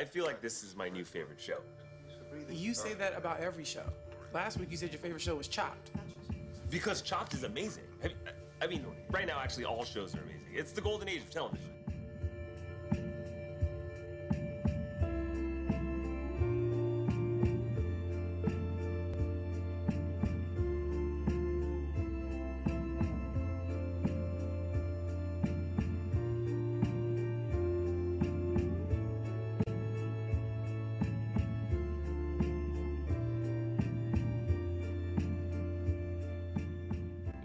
I feel like this is my new favorite show. You say that about every show. Last week you said your favorite show was Chopped. Because Chopped is amazing. I mean, right now, actually, all shows are amazing. It's the golden age of television.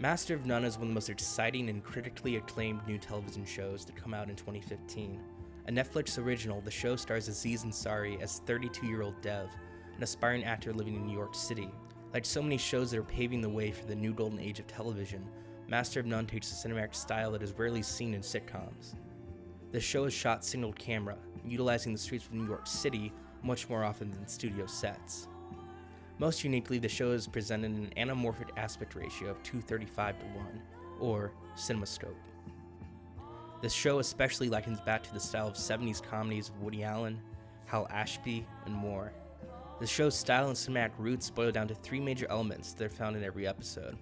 Master of None is one of the most exciting and critically acclaimed new television shows to come out in 2015. A Netflix original, the show stars Aziz Ansari as 32-year-old Dev, an aspiring actor living in New York City. Like so many shows that are paving the way for the new golden age of television, Master of None takes a cinematic style that is rarely seen in sitcoms. The show is shot single camera, utilizing the streets of New York City much more often than studio sets. Most uniquely, the show is presented in an anamorphic aspect ratio of 2:35:1, or CinemaScope. This show especially likens back to the style of 70s comedies of Woody Allen, Hal Ashby, and more. The show's style and cinematic roots boil down to three major elements that are found in every episode.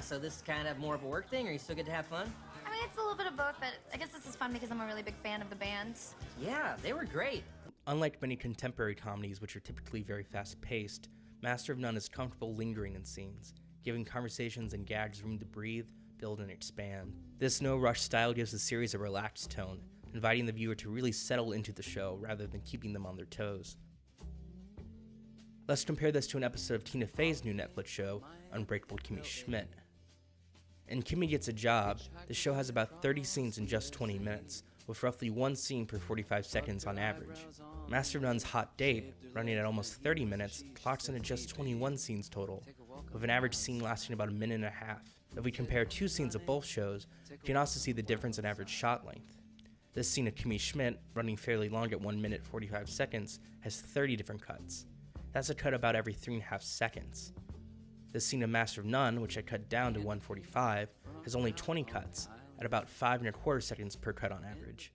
So this is kind of more of a work thing, or are you still good to have fun? I mean, it's a little bit of both, but I guess this is fun because I'm a really big fan of the bands. Yeah, they were great. Unlike many contemporary comedies, which are typically very fast-paced, Master of None is comfortable lingering in scenes, giving conversations and gags room to breathe, build, and expand. This no-rush style gives the series a relaxed tone, inviting the viewer to really settle into the show rather than keeping them on their toes. Let's compare this to an episode of Tina Fey's new Netflix show, Unbreakable Kimmy Schmidt. In Kimmy Gets a Job, the show has about 30 scenes in just 20 minutes, with roughly one scene per 45 seconds on average. Master of None's Hot Date, running at almost 30 minutes, clocks in at just 21 scenes total, with an average scene lasting about a minute and a half. If we compare two scenes of both shows, we can also see the difference in average shot length. This scene of Kimmy Schmidt, running fairly long at 1 minute 45 seconds, has 30 different cuts. That's a cut about every 3.5 seconds. The scene of Master of None, which I cut down to 1:45, has only 20 cuts, at about 5.25 seconds per cut on average.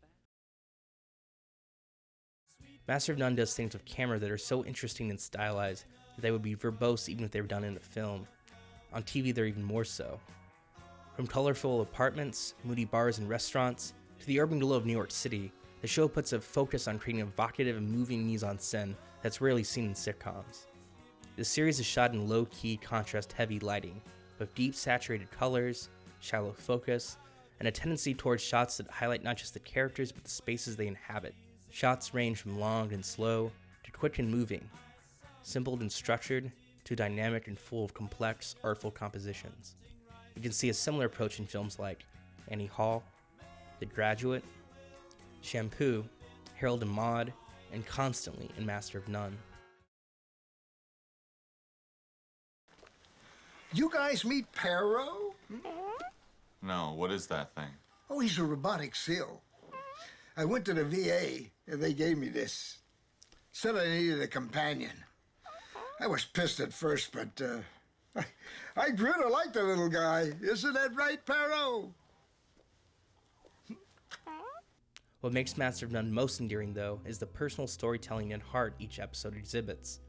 Master of None does things with camera that are so interesting and stylized that they would be verbose even if they were done in a film. On TV, they're even more so. From colorful apartments, moody bars and restaurants, to the urban glow of New York City, the show puts a focus on creating evocative and moving mise-en-scène that's rarely seen in sitcoms. The series is shot in low-key, contrast-heavy lighting, with deep saturated colors, shallow focus, and a tendency towards shots that highlight not just the characters but the spaces they inhabit. Shots range from long and slow to quick and moving, simple and structured to dynamic and full of complex, artful compositions. You can see a similar approach in films like Annie Hall, The Graduate, Shampoo, Harold and Maude, and constantly in Master of None. You guys meet Perro? No, what is that thing? Oh, he's a robotic seal. I went to the VA, and they gave me this. Said I needed a companion. I was pissed at first, but I grew to like the little guy. Isn't that right, Perro? What makes Master of None most endearing, though, is the personal storytelling and heart each episode exhibits.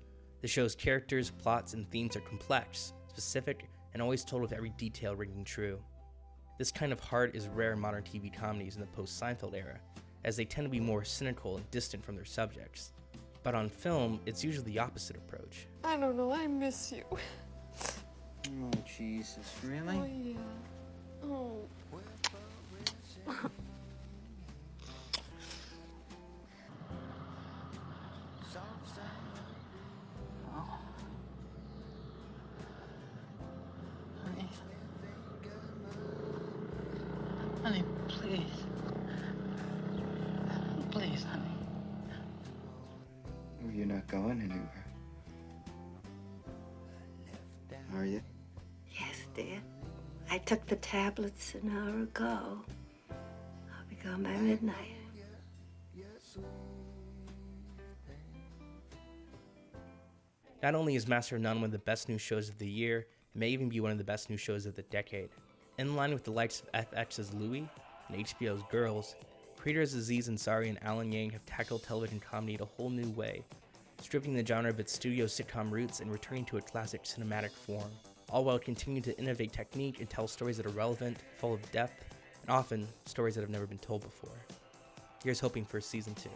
The show's characters, plots, and themes are complex, specific, and always told with every detail ringing true. This kind of heart is rare in modern TV comedies in the post-Seinfeld era, as they tend to be more cynical and distant from their subjects. But on film, it's usually the opposite approach. I don't know, I miss you. Oh, Jesus, really? Oh, yeah. Oh. Honey, please. Please, honey. Oh, you're not going anywhere. Are you? Yes, dear. I took the tablets an hour ago. I'll be gone by midnight. Not only is Master of None one of the best new shows of the year, it may even be one of the best new shows of the decade. In line with the likes of FX's Louie and HBO's Girls, Creators Aziz Ansari and Alan Yang have tackled television comedy in a whole new way, stripping the genre of its studio sitcom roots and returning to a classic cinematic form, all while continuing to innovate technique and tell stories that are relevant, full of depth, and often stories that have never been told before. Here's hoping for season 2.